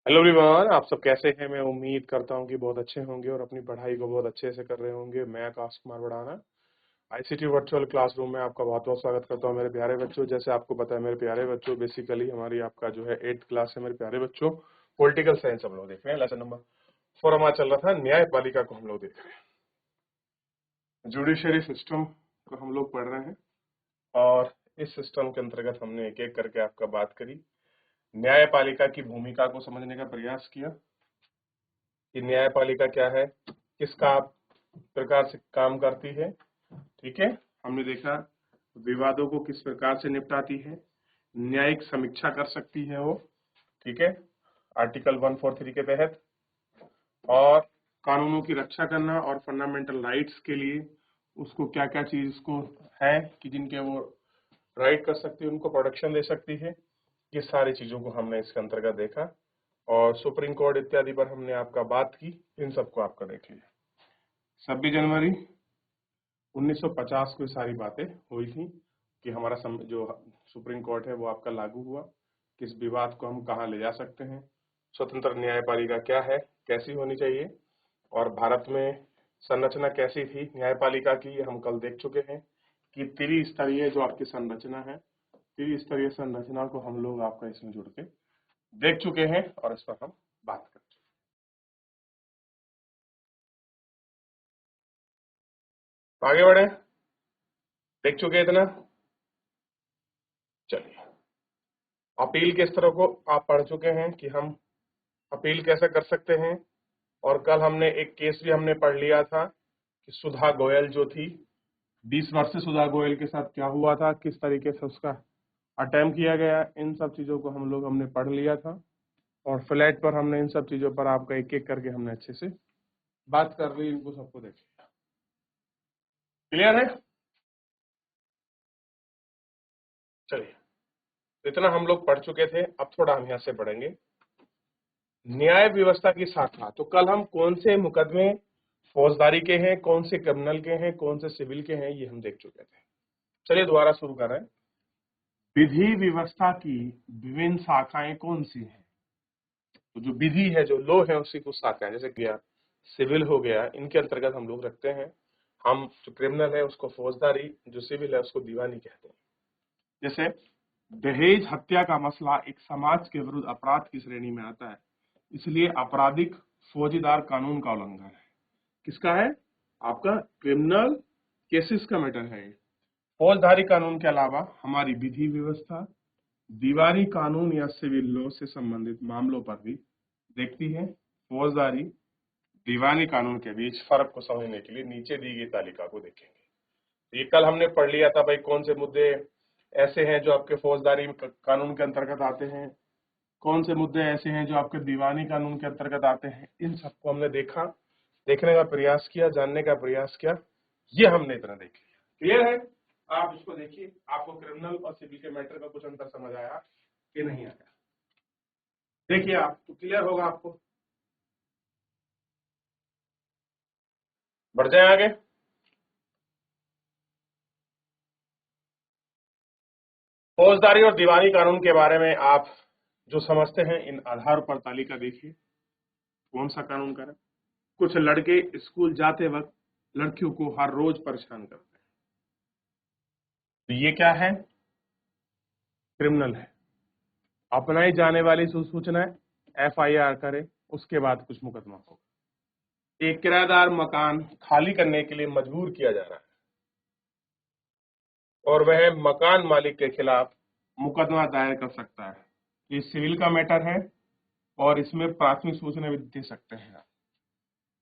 Hello everyone, आप सब कैसे हैं। मैं उम्मीद करता हूं कि बहुत अच्छे होंगे और अपनी पढ़ाई को बहुत अच्छे से कर रहे होंगे। मैं आकाश कुमार बढ़ाना आईसीटी वर्चुअल क्लासरूम में आपका बहुत बहुत स्वागत करता हूं। मेरे प्यारे बच्चों, जैसे आपको पता है मेरे प्यारे बच्चों, बेसिकली हमारी आपका जो है 8th क्लास है। मेरे प्यारे बच्चों, पॉलिटिकल साइंस हम लोग देख रहे हैं। लेसन नंबर 4 हमारा चल रहा था, न्यायपालिका को हम लोग देख रहे हैं। जुडिशरी सिस्टम को हम लोग पढ़ रहे हैं और इस सिस्टम के अंतर्गत हमने एक एक करके आपका बात करी। न्यायपालिका की भूमिका को समझने का प्रयास किया कि न्यायपालिका क्या है, किस प्रकार से काम करती है। ठीक है, हमने देखा विवादों को किस प्रकार से निपटाती है, न्यायिक समीक्षा कर सकती है वो। ठीक है, आर्टिकल 143 के तहत, और कानूनों की रक्षा करना और फंडामेंटल राइट्स के लिए उसको क्या क्या चीज को है कि जिनके वो राइट कर सकती है, उनको प्रोटेक्शन दे सकती है। ये सारी चीजों को हमने इसके अंतर्गत देखा और सुप्रीम कोर्ट इत्यादि पर हमने आपका बात की। इन सबको आपका देख लिया। 26 जनवरी 1950 को सारी बातें हुई थी कि हमारा जो सुप्रीम कोर्ट है वो आपका लागू हुआ। किस विवाद को हम कहाँ ले जा सकते हैं, स्वतंत्र न्यायपालिका क्या है, कैसी होनी चाहिए, और भारत में संरचना कैसी थी न्यायपालिका की, हम कल देख चुके हैं कि त्रिस्तरीय जो आपकी संरचना है, त्रिस्तरीय संरचना को हम लोग आपका इसमें जुड़ के देख चुके हैं और इस पर हम बात करते हैं। आगे बढ़े, देख चुके हैं इतना। चलिए, अपील के स्तरों को आप पढ़ चुके हैं कि हम अपील कैसे कर सकते हैं। और कल हमने एक केस भी हमने पढ़ लिया था कि सुधा गोयल जो थी, 20 वर्ष से सुधा गोयल के साथ क्या हुआ था, किस तरीके से उसका अटेम्प्ट किया गया। इन सब चीजों को हमने पढ़ लिया था और फ्लैट पर हमने इन सब चीजों पर आपका एक एक करके हमने अच्छे से बात कर ली, इनको सबको देख लिया। क्लियर है? चलिए, इतना हम लोग पढ़ चुके थे। अब थोड़ा हम यहाँ से पढ़ेंगे न्याय व्यवस्था की शाखा। तो कल हम कौन से मुकदमे फौजदारी के हैं, कौन से क्रिमिनल के हैं, कौन से सिविल के हैं, ये हम देख चुके थे। चलिए दोबारा शुरू कर रहे हैं। विधि व्यवस्था की विभिन्न शाखाएं कौन सी हैं? तो जो विधि है, जो लॉ है, उसी को शाखाएं, जैसे गया सिविल हो गया, इनके अंतर्गत हम लोग रखते हैं। हम जो क्रिमिनल है उसको फौजदारी, जो सिविल है उसको दीवानी कहते हैं। जैसे दहेज हत्या का मसला एक समाज के विरुद्ध अपराध की श्रेणी में आता है, इसलिए आपराधिक फौजीदार कानून का उल्लंघन है। किसका है? आपका क्रिमिनल केसेस का मैटर है। फौजदारी कानून के अलावा हमारी विधि व्यवस्था दीवानी कानून या सिविल लॉ से संबंधित मामलों पर भी देखती है। फौजदारी दीवानी कानून के बीच फर्क को समझने के लिए नीचे दी गई तालिका को देखेंगे। ये कल हमने पढ़ लिया था भाई, कौन से मुद्दे ऐसे हैं जो आपके फौजदारी कानून के अंतर्गत आते हैं, कौन से मुद्दे ऐसे हैं जो आपके दीवानी कानून के अंतर्गत आते हैं। इन सबको हमने देखा, देखने का प्रयास किया, जानने का प्रयास किया। ये हमने इतना देख लिया। क्लियर है? आप इसको देखिए, आपको क्रिमिनल और सिविल के मैटर का कुछ अंतर समझ आया कि नहीं आया? देखिए आप, तो क्लियर होगा आपको। बढ़ जाए आगे। फौजदारी और दीवानी कानून के बारे में आप जो समझते हैं, इन आधार पर तालिका देखिए कौन सा कानून का है। कुछ लड़के स्कूल जाते वक्त लड़कियों को हर रोज परेशान करते हैं, तो ये क्या है? क्रिमिनल है। अपनाई जाने वाली सूचनाएं एफआईआर करे, उसके बाद कुछ मुकदमा होगा। एक किराएदार मकान खाली करने के लिए मजबूर किया जा रहा है और वह मकान मालिक के खिलाफ मुकदमा दायर कर सकता है। ये सिविल का मैटर है और इसमें प्राथमिक सूचना भी दे सकते हैं आप।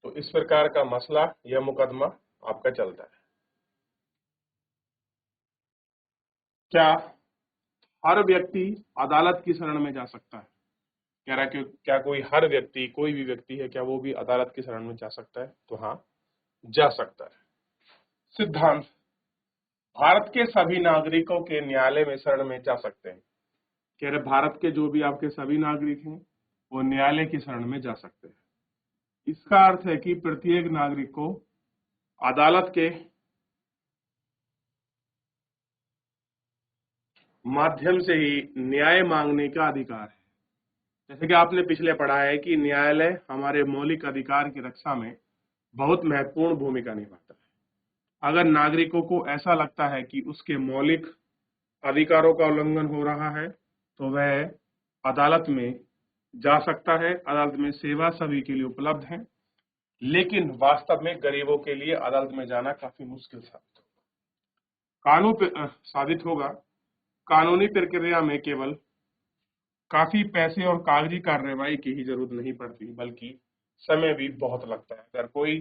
तो इस प्रकार का मसला या मुकदमा आपका चलता है। क्या हर व्यक्ति अदालत की शरण में जा सकता है? कह रहा है कि क्या कोई हर व्यक्ति, कोई भी व्यक्ति है, क्या वो भी अदालत की शरण में जा सकता है? तो हाँ, जा सकता है। सिद्धांत: भारत के सभी नागरिकों के न्यायालय में शरण में जा सकते हैं। कह रहे भारत के जो भी आपके सभी नागरिक हैं वो न्यायालय की शरण में जा सकते हैं। इसका अर्थ है कि प्रत्येक नागरिक को अदालत के माध्यम से ही न्याय मांगने का अधिकार है। जैसे कि आपने पिछले पढ़ा है कि न्यायालय हमारे मौलिक अधिकार की रक्षा में बहुत महत्वपूर्ण भूमिका निभाता है। अगर नागरिकों को ऐसा लगता है कि उसके मौलिक अधिकारों का उल्लंघन हो रहा है तो वह अदालत में जा सकता है। अदालत में सेवा सभी के लिए उपलब्ध है, लेकिन वास्तव में गरीबों के लिए अदालत में जाना काफी मुश्किल साबित होगा। कानूनी प्रक्रिया में केवल काफी पैसे और कागजी कार्रवाई की ही जरूरत नहीं पड़ती, बल्कि समय भी बहुत लगता है। अगर कोई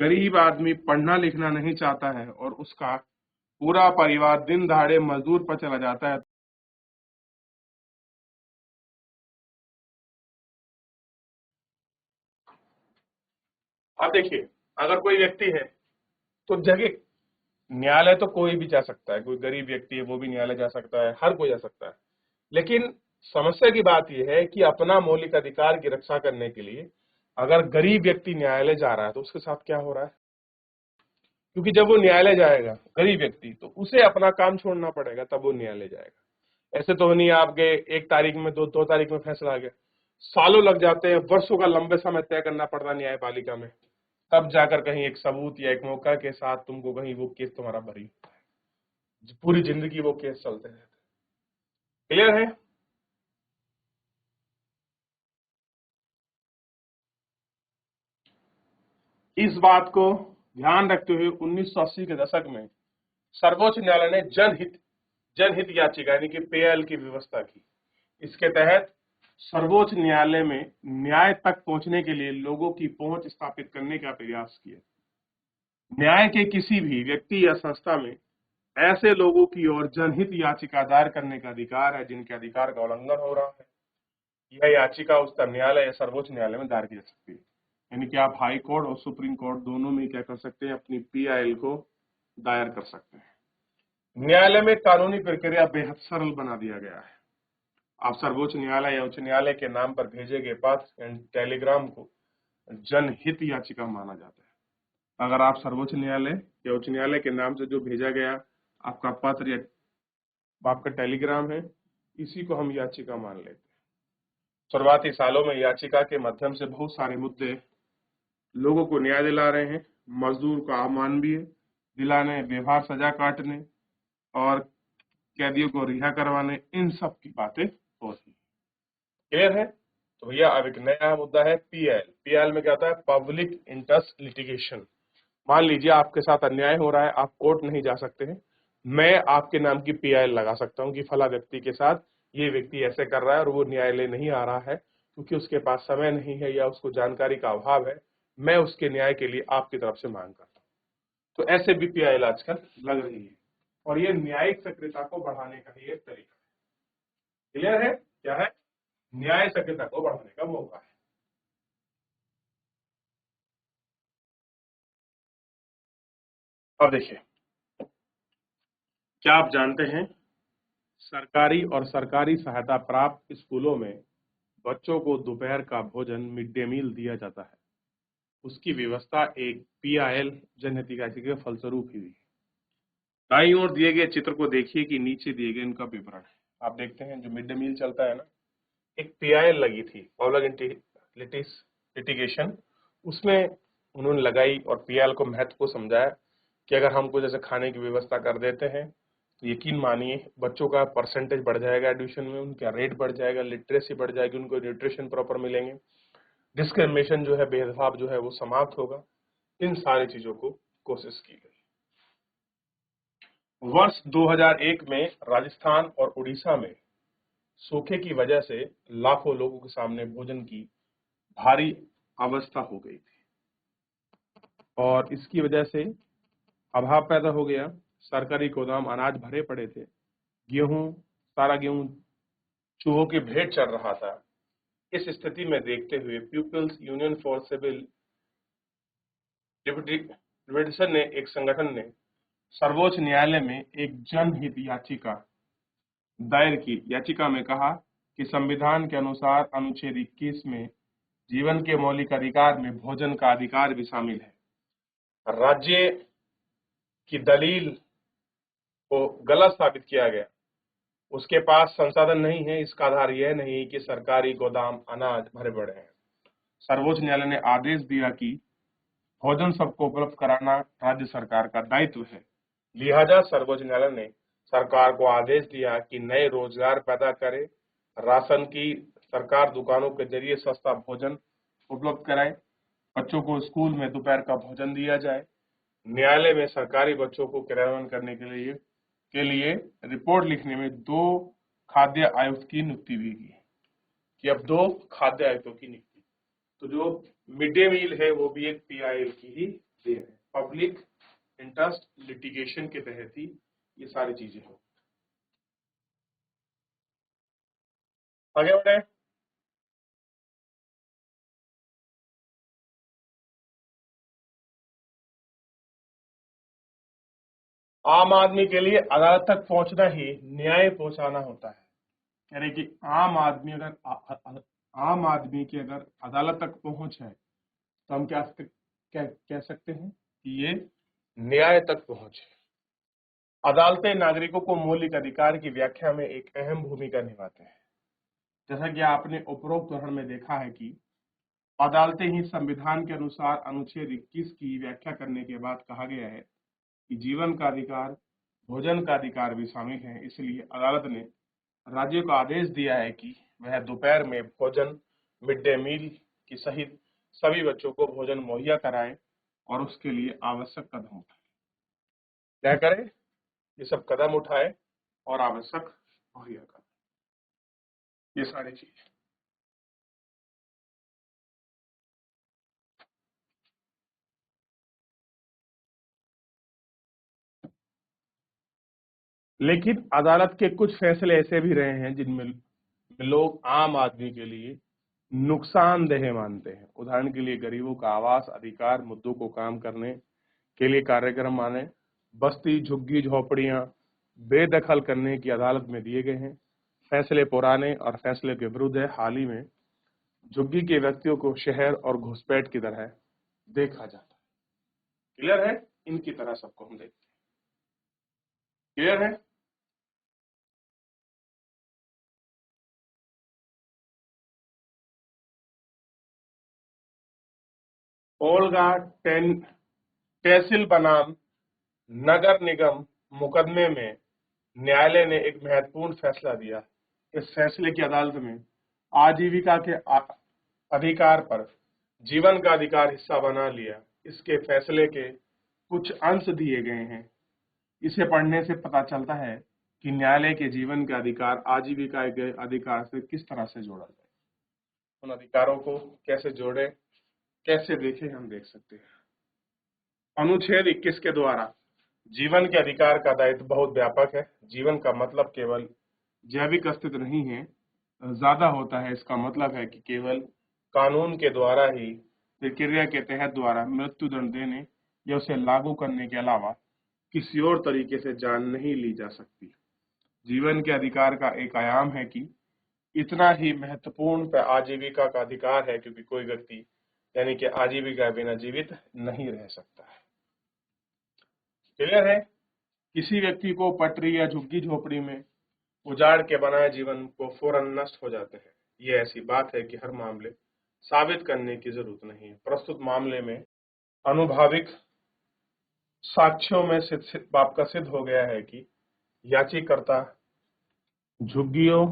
गरीब आदमी पढ़ना लिखना नहीं चाहता है और उसका पूरा परिवार दिन दहाड़े मजदूर पर चला जाता है, अब देखिए, अगर कोई व्यक्ति है तो जगह न्यायालय तो कोई भी जा सकता है, कोई गरीब व्यक्ति है वो भी न्यायालय जा सकता है, हर कोई जा सकता है। लेकिन समस्या की बात यह है कि अपना मौलिक अधिकार की रक्षा करने के लिए अगर गरीब व्यक्ति न्यायालय जा रहा है तो उसके साथ क्या हो रहा है, क्योंकि जब वो न्यायालय जाएगा गरीब व्यक्ति तो उसे अपना काम छोड़ना पड़ेगा, तब वो न्यायालय जाएगा। ऐसे तो नहीं आप गए एक तारीख में, दो तारीख में फैसला आ गया, सालों लग जाते हैं, वर्षों का लंबे समय तय करना पड़ता है न्यायपालिका में, तब जाकर कहीं एक सबूत या एक मौका के साथ तुमको कहीं वो केस तुम्हारा भरी होता है। पूरी जिंदगी वो केस चलते रहते हैं। क्लियर है? इस बात को ध्यान रखते हुए 1980 के दशक में सर्वोच्च न्यायालय ने जनहित याचिका यानी कि पेएल की व्यवस्था की। इसके तहत सर्वोच्च न्यायालय में न्याय तक पहुंचने के लिए लोगों की पहुंच स्थापित करने का प्रयास किया। न्याय के किसी भी व्यक्ति या संस्था में ऐसे लोगों की ओर जनहित याचिका दायर करने का अधिकार है जिनके अधिकार का उल्लंघन हो रहा है। यह याचिका उच्चतम न्यायालय या सर्वोच्च न्यायालय में दायर की जा सकती है। यानी कि आप हाई कोर्ट और सुप्रीम कोर्ट दोनों में क्या कर सकते हैं, अपनी पीआईएल को दायर कर सकते हैं। न्यायालय में कानूनी प्रक्रिया बेहद सरल बना दिया गया है। आप सर्वोच्च न्यायालय या उच्च न्यायालय के नाम पर भेजे गए पत्र एंड टेलीग्राम को जनहित याचिका माना जाता है। अगर आप सर्वोच्च न्यायालय या उच्च न्यायालय के नाम से जो भेजा गया आपका पत्र या आपका टेलीग्राम है, इसी को हम याचिका मान लेते हैं। शुरुआती सालों में याचिका के माध्यम से बहुत सारे मुद्दे लोगों को न्याय दिला रहे हैं। मजदूर को अमानवीय दिलाने, व्यवहार सजा काटने और कैदियों को रिहा करवाने, इन सब की बातें हो रही है। क्लियर है? तो भैया अब एक नया मुद्दा है पीएल। पीएल में क्या होता है, पब्लिक इंटरेस्ट लिटिगेशन। मान लीजिए आपके साथ अन्याय हो रहा है, आप कोर्ट नहीं जा सकते हैं, मैं आपके नाम की पीआईएल लगा सकता हूं कि फला व्यक्ति के साथ ये व्यक्ति ऐसे कर रहा है और वो न्यायालय नहीं आ रहा है क्योंकि उसके पास समय नहीं है या उसको जानकारी का अभाव है। मैं उसके न्याय के लिए आपकी तरफ से मांग करता हूं। तो ऐसे भी पीआईएल आजकल लग रही है और ये न्यायिक सक्रियता को बढ़ाने का ही एक तरीका है। क्लियर है? क्या है? न्याय सक्रियता को बढ़ाने का मौका है। अब देखिए, क्या आप जानते हैं सरकारी और सरकारी सहायता प्राप्त स्कूलों में बच्चों को दोपहर का भोजन मिड डे मील दिया जाता है। उसकी व्यवस्था एक पीआईएल जनहित याचिका के फलस्वरूप ही हुई है। दाईं ओर दिए गए चित्र को देखिए कि नीचे दिए गए इनका विवरण है। आप देखते हैं जो मिड डे मील चलता है ना, एक पीआईएल लगी थी, पब्लिक लिटिगेशन, उसमें उन्होंने लगाई और पीआईएल को महत्व को समझाया कि अगर हमको जैसे खाने की व्यवस्था कर देते हैं तो यकीन मानिए बच्चों का परसेंटेज बढ़ जाएगा एडमिशन में, उनका रेट बढ़ जाएगा, लिटरेसी बढ़ जाएगी, उनको न्यूट्रिशन प्रॉपर मिलेंगे, डिस्क्रिमिनेशन जो है, भेदभाव जो है वो समाप्त होगा। इन सारी चीजों को कोशिश की गई। वर्ष 2001 में राजस्थान और उड़ीसा में सूखे की वजह से लाखों लोगों के सामने भोजन की भारी अवस्था हो गई थी और इसकी वजह से अभाव पैदा हो गया। सरकारी गोदाम अनाज भरे पड़े थे, सारा गेहूं चूहों की भेंट चढ़ रहा था। इस स्थिति में देखते हुए people's union for civil liberation ने, एक संगठन ने सर्वोच्च न्यायालय में एक जनहित याचिका दायर की। याचिका में कहा कि संविधान के अनुसार अनुच्छेद 21 में जीवन के मौलिक अधिकार में भोजन का अधिकार भी शामिल है। राज्य की दलील को गलत साबित किया गया। उसके पास संसाधन नहीं है, इसका आधार यह नहीं कि सरकारी गोदाम अनाज भरे पड़े हैं। सर्वोच्च न्यायालय ने आदेश दिया कि भोजन सबको उपलब्ध कराना राज्य सरकार का दायित्व है। लिहाजा सर्वोच्च न्यायालय ने सरकार को आदेश दिया कि नए रोजगार पैदा करे, राशन की सरकार दुकानों के जरिए सस्ता भोजन उपलब्ध कराए, बच्चों को स्कूल में दोपहर का भोजन दिया जाए। न्यायालय में सरकारी बच्चों को क्रियान्वयन करने के लिए रिपोर्ट लिखने में 2 खाद्य आयुक्त की नियुक्ति भी की कि अब 2 खाद्य आयुक्तों की नियुक्ति। तो जो मिड डे मील है वो भी एक PIL की ही देन है, पब्लिक इंटरेस्ट लिटिगेशन के तहत ही ये सारी चीजें हो। आगे बढ़े। आम आदमी के लिए अदालत तक पहुंचना ही न्याय पहुंचाना होता है। यानी कि आम आदमी की अगर अदालत तक पहुंच है तो हम क्या कह सकते हैं कि ये न्याय तक पहुंच है। अदालतें नागरिकों को मौलिक अधिकार की व्याख्या में एक अहम भूमिका निभाते हैं। जैसा कि आपने उपरोक्त उदाहरण में देखा है कि अदालतें ही संविधान के अनुसार अनुच्छेद 21 की व्याख्या करने के बाद कहा गया है कि जीवन का अधिकार, भोजन का अधिकार भी शामिल है। इसलिए अदालत ने राज्यों को आदेश दिया है कि वह दोपहर में भोजन, मिड डे मील की सहित सभी बच्चों को भोजन मुहैया कराएं और उसके लिए आवश्यक कदम उठाएं। क्या करें? ये सब कदम उठाए और आवश्यक मुहैया करें, ये सारी चीजें। लेकिन अदालत के कुछ फैसले ऐसे भी रहे हैं जिनमें लोग आम आदमी के लिए नुकसानदेह मानते हैं। उदाहरण के लिए गरीबों का आवास अधिकार मुद्दों को काम करने के लिए कार्यक्रम माने बस्ती झुग्गी झोपड़ियां बेदखल करने की अदालत में दिए गए हैं। फैसले पुराने और फैसले के विरुद्ध है। हाल ही में झुग्गी के व्यक्तियों को शहर और घुसपैठ की तरह देखा जाता है। क्लियर है? इनकी तरह सबको हम देखते हैं। क्लियर है? ओल्गा टेसिल बनाम नगर निगम मुकदमे में न्यायालय ने एक महत्वपूर्ण फैसला दिया। इस फैसले की अदालत में आजीविका के अधिकार पर जीवन का अधिकार हिस्सा बना लिया। इसके फैसले के कुछ अंश दिए गए हैं। इसे पढ़ने से पता चलता है कि न्यायालय के जीवन का अधिकार आजीविका के अधिकार से किस तरह से जोड़ा जाए। उन अधिकारों को कैसे जोड़े, कैसे देखें, हम देख सकते हैं। अनुच्छेद 21 के द्वारा जीवन के अधिकार का दायित्व बहुत व्यापक है। जीवन का मतलब केवल जैविक अस्तित्व नहीं है, ज्यादा होता है। इसका मतलब है कि केवल कानून के द्वारा ही प्रक्रिया के तहत द्वारा मृत्युदंड देने या उसे लागू करने के अलावा किसी और तरीके से जान नहीं ली जा सकती। जीवन के अधिकार का एक आयाम है कि इतना ही महत्वपूर्ण आजीविका का अधिकार है, क्योंकि कोई व्यक्ति यानी कि आजीविका बिना जीवित नहीं रह सकता है। क्लियर है? किसी व्यक्ति को पटरी या झुग्गी झोपड़ी में उजाड़ के बनाए जीवन को फौरन नष्ट हो जाते हैं। ये ऐसी बात है कि हर मामले साबित करने की जरूरत नहीं है। प्रस्तुत मामले में अनुभाविक साक्ष्यों में बात का सिद्ध हो गया है कि याचिकाकर्ता झुग्गियों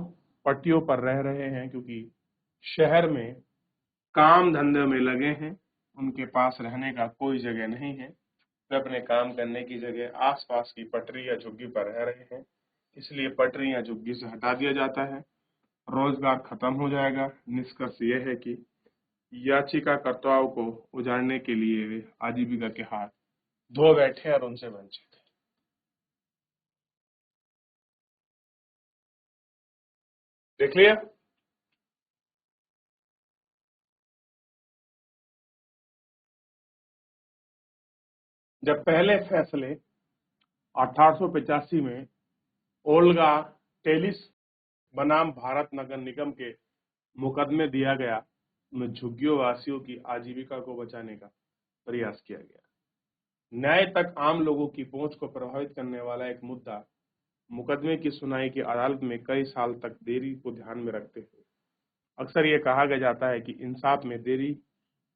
पट्टियों पर रह रहे हैं, क्योंकि शहर में काम धंधे में लगे हैं, उनके पास रहने का कोई जगह नहीं है। वे अपने काम करने की जगह आसपास की पटरी या झुग्गी पर रह रहे हैं, इसलिए पटरी या झुग्गी से हटा दिया जाता है, रोजगार खत्म हो जाएगा। निष्कर्ष यह है कि याचिकाकर्ताओं को उजाड़ने के लिए वे आजीविका के हाथ धो बैठे और उनसे वंचित है। देख लिया? जब पहले फैसले 1885 में ओल्गा टेलिस बनाम भारत नगर निगम के मुकदमे दिया गया, उनमें झुग्गियों वासियों की आजीविका को बचाने का प्रयास किया गया। न्याय तक आम लोगों की पहुंच को प्रभावित करने वाला एक मुद्दा मुकदमे की सुनवाई की अदालत में कई साल तक देरी को ध्यान में रखते हुए अक्सर ये कहा गया जाता है कि इंसाफ में देरी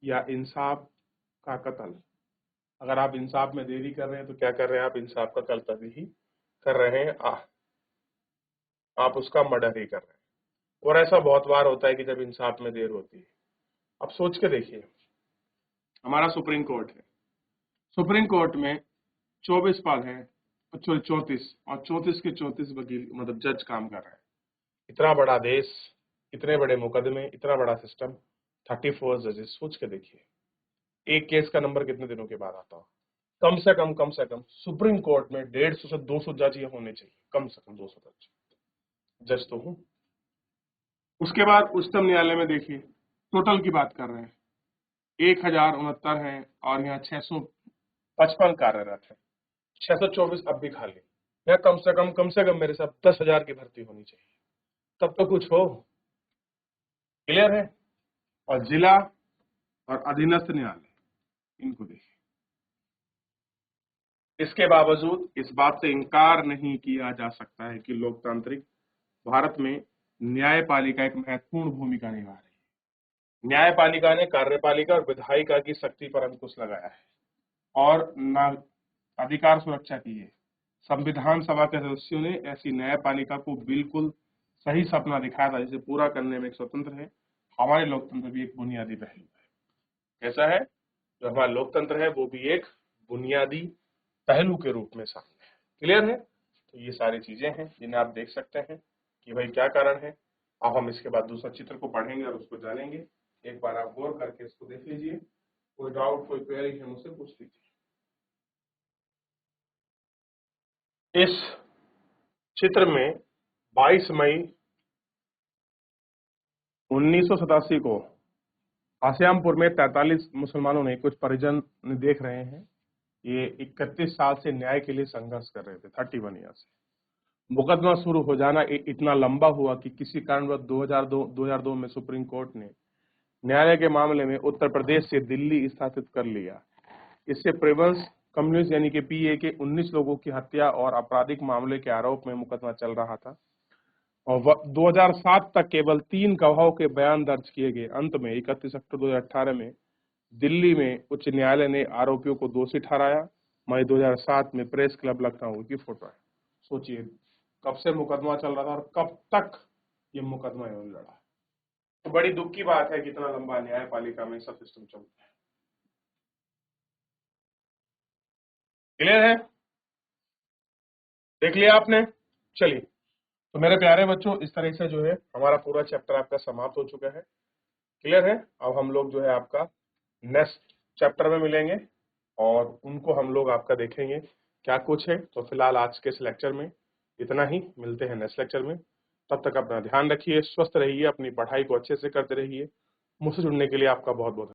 या इंसाफ का कत्ल। अगर आप इंसाफ में देरी कर रहे हैं तो क्या कर रहे हैं आप? इंसाफ का कत्ल ही कर रहे हैं। आप उसका मर्डर ही कर रहे हैं। और ऐसा बहुत बार होता है कि जब इंसाफ में देर होती है। अब सोच के देखिए, हमारा सुप्रीम कोर्ट है, सुप्रीम कोर्ट में 24 पद है, 34, और 34 के 34 वकील मतलब जज काम कर रहे हैं। इतना बड़ा देश, इतने बड़े मुकदमे, इतना बड़ा सिस्टम, 34 जजेस। सोच के देखिए, एक केस का नंबर कितने दिनों के बाद आता हो? कम से कम सुप्रीम कोर्ट में 150 से 200 जज ये होने चाहिए, कम से कम 200 जज तो हूं। उसके बाद उच्चतम न्यायालय में देखिए, टोटल की बात कर रहे हैं, 1069 है और यहाँ 655 कार्यरत है, 624 अब भी खाली। यहाँ कम से कम मेरे साथ 10,000 की भर्ती होनी चाहिए, तब तो कुछ हो। क्लियर है? और जिला और अधीनस्थ न्यायालय, इनको देखिए। इसके बावजूद इस बात से इनकार नहीं किया जा सकता है कि लोकतांत्रिक भारत में न्यायपालिका एक महत्वपूर्ण भूमिका निभा रही है। न्यायपालिका ने कार्यपालिका और विधायिका की शक्ति पर अंकुश लगाया है और अधिकार सुरक्षा की है। संविधान सभा के सदस्यों ने ऐसी न्यायपालिका को बिल्कुल सही सपना दिखाया था, जिसे पूरा करने में एक स्वतंत्र है। हमारे लोकतंत्र भी एक बुनियादी पहलू है। कैसा है? जो हमारा लोकतंत्र है वो भी एक बुनियादी पहलू के रूप में सामने है। क्लियर है? तो ये सारी चीजें हैं जिन्हें आप देख सकते हैं कि भाई क्या कारण है। अब हम इसके बाद दूसरा चित्र को पढ़ेंगे और उसको जानेंगे। एक बार आप गौर करके इसको देख लीजिए, कोई डाउट, कोई क्वेरी है मुझसे पूछ लीजिए। इस चित्र में 22 मई 1987 को आसियामपुर में 43 मुसलमानों ने, कुछ परिजन देख रहे हैं, ये 31 साल से न्याय के लिए संघर्ष कर रहे थे, 31 ईयर से। मुकदमा शुरू हो जाना इतना लंबा हुआ कि किसी कारणवश 2002 में सुप्रीम कोर्ट ने न्यायालय के मामले में उत्तर प्रदेश से दिल्ली स्थापित कर लिया। इससे प्रेवंस कम्युनिस्ट यानी कि पीए के 19 लोगों की हत्या और आपराधिक मामले के आरोप में मुकदमा चल रहा था और 2007 तक केवल 3 गवाहों के बयान दर्ज किए गए। अंत में 31 अक्टूबर 2018 में दिल्ली में उच्च न्यायालय ने आरोपियों को दोषी ठहराया। मई 2007 में प्रेस क्लब लखनऊ की फोटो है। सोचिए कब से मुकदमा चल रहा था और कब तक ये मुकदमा लड़ा। तो बड़ी दुख की बात है कि इतना लंबा न्यायपालिका में सब सिस्टम चलता है। क्लियर है? देख लिया आपने? चलिए, तो मेरे प्यारे बच्चों, इस तरह से जो है हमारा पूरा चैप्टर आपका समाप्त हो चुका है। क्लियर है? अब हम लोग जो है आपका नेक्स्ट चैप्टर में मिलेंगे और उनको हम लोग आपका देखेंगे क्या कुछ है। तो फिलहाल आज के इस लेक्चर में इतना ही, मिलते हैं नेक्स्ट लेक्चर में। तब तक अपना ध्यान रखिए, स्वस्थ रहिए, अपनी पढ़ाई को अच्छे से करते रहिए। मुझसे जुड़ने के लिए आपका बहुत बहुत